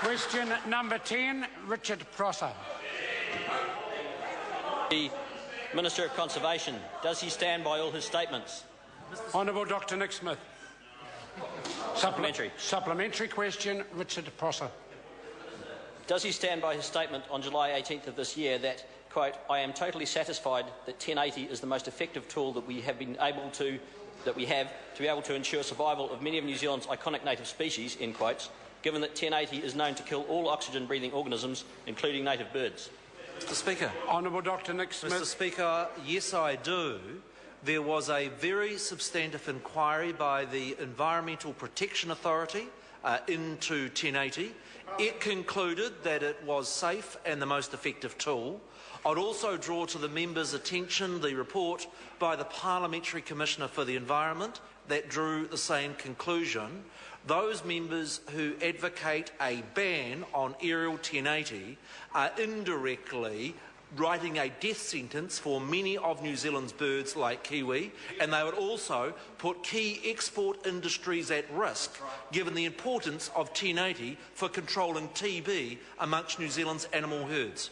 Question number 10, Richard Prosser. The Minister of Conservation, does he stand by all his statements? Honourable Dr Nick Smith. Supplementary question, Richard Prosser. Does he stand by his statement on July 18th of this year that, quote, "I am totally satisfied that 1080 is the most effective tool that we have to be able to ensure survival of many of New Zealand's iconic native species," end quotes, given that 1080 is known to kill all oxygen-breathing organisms, including native birds? Mr. Speaker. Honourable Dr Nick Smith. Mr. Speaker, yes I do. There was a very substantive inquiry by the Environmental Protection Authority into 1080. It concluded that it was safe and the most effective tool. I'd also draw to the members' attention the report by the Parliamentary Commissioner for the Environment that drew the same conclusion. Those members who advocate a ban on aerial 1080 are indirectly writing a death sentence for many of New Zealand's birds like kiwi, and they would also put key export industries at risk, given the importance of 1080 for controlling TB amongst New Zealand's animal herds.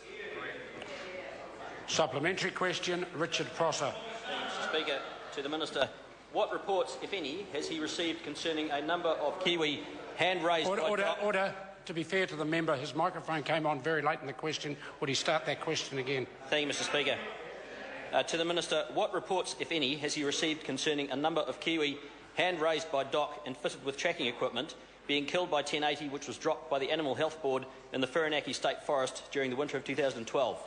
Supplementary question, Richard Prosser. Mr. Speaker, to the Minister, what reports, if any, has he received concerning a number of kiwi hand-raised... Order. To be fair to the member, his microphone came on very late in the question. Would he start that question again? Thank you, Mr. Speaker. To the Minister, what reports, if any, has he received concerning a number of kiwi hand-raised by DOC and fitted with tracking equipment being killed by 1080, which was dropped by the Animal Health Board in the Whirinaki State Forest during the winter of 2012?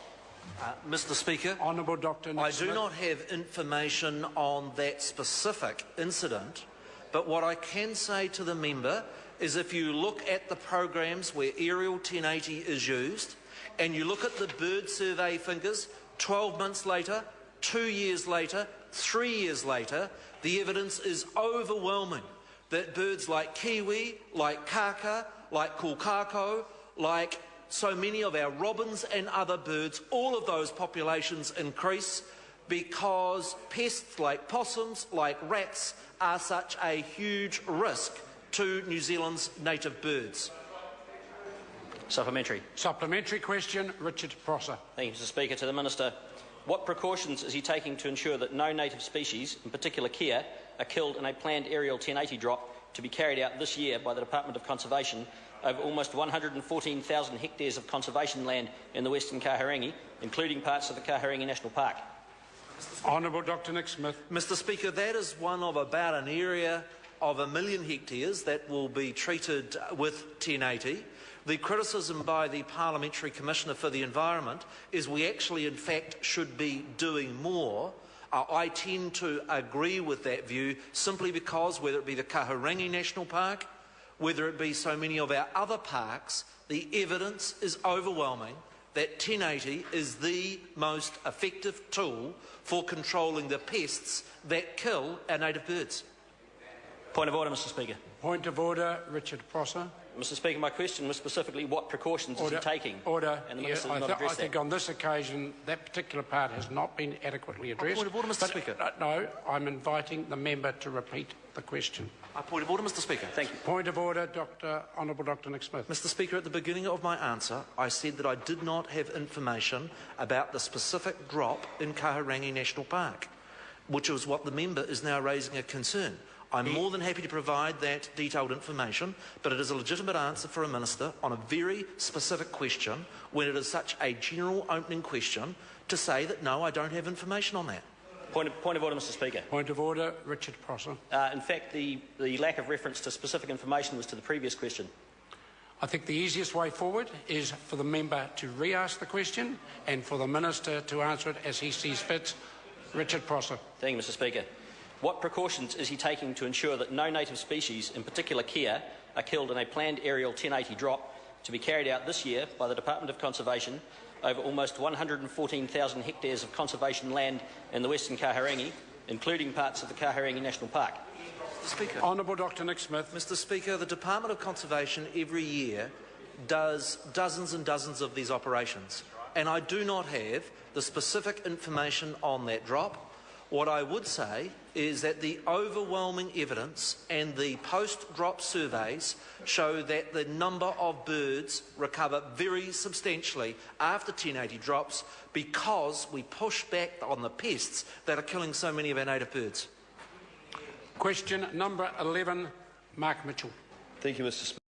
Mr. Speaker, Honourable Dr. Nick Smith. I do not have information on that specific incident, but what I can say to the member is if you look at the programs where aerial 1080 is used and you look at the bird survey figures 12 months later, 2 years later, 3 years later, the evidence is overwhelming that birds like kiwi, like kaka, like kulkako, like so many of our robins and other birds, all of those populations increase because pests like possums, like rats, are such a huge risk to New Zealand's native birds. Supplementary. Supplementary question, Richard Prosser. Thank you, Mr. Speaker. To the Minister, what precautions is he taking to ensure that no native species, in particular kea, are killed in a planned aerial 1080 drop to be carried out this year by the Department of Conservation over almost 114,000 hectares of conservation land in the Western Kahurangi, including parts of the Kahurangi National Park? Honourable Dr Nick Smith. Mr. Speaker, that is one of about an area of 1 million hectares that will be treated with 1080. The criticism by the Parliamentary Commissioner for the Environment is we actually in fact should be doing more. I tend to agree with that view simply because whether it be the Kahurangi National Park, whether it be so many of our other parks, the evidence is overwhelming that 1080 is the most effective tool for controlling the pests that kill our native birds. Point of order, Mr. Speaker. Point of order, Richard Prosser. Mr. Speaker, my question was specifically what precautions is he taking? Order. And the Minister I did not address that. think on this occasion that particular part has not been adequately addressed. Point of order, Mr. Speaker. No, I'm inviting the member to repeat the question. Point of order, Mr. Speaker. Thank you. Point of order, Honourable Dr Nick Smith. Mr. Speaker, at the beginning of my answer, I said that I did not have information about the specific drop in Kahurangi National Park, which is what the member is now raising a concern. I'm more than happy to provide that detailed information, but it is a legitimate answer for a minister on a very specific question when it is such a general opening question to say that no, I don't have information on that. Point of order, Mr. Speaker. Point of order, Richard Prosser. In fact, the lack of reference to specific information was to the previous question. I think the easiest way forward is for the member to re-ask the question and for the minister to answer it as he sees fit. Richard Prosser. Thank you, Mr. Speaker. What precautions is he taking to ensure that no native species, in particular kea, are killed in a planned aerial 1080 drop to be carried out this year by the Department of Conservation over almost 114,000 hectares of conservation land in the Western Kahurangi, including parts of the Kahurangi National Park? Mr. Speaker. Honourable Dr Nick Smith. Mr. Speaker, the Department of Conservation every year does dozens and dozens of these operations, and I do not have the specific information on that drop. What I would say is that the overwhelming evidence and the post-drop surveys show that the number of birds recover very substantially after 1080 drops because we push back on the pests that are killing so many of our native birds. Question number 11, Mark Mitchell. Thank you, Mr. Speaker.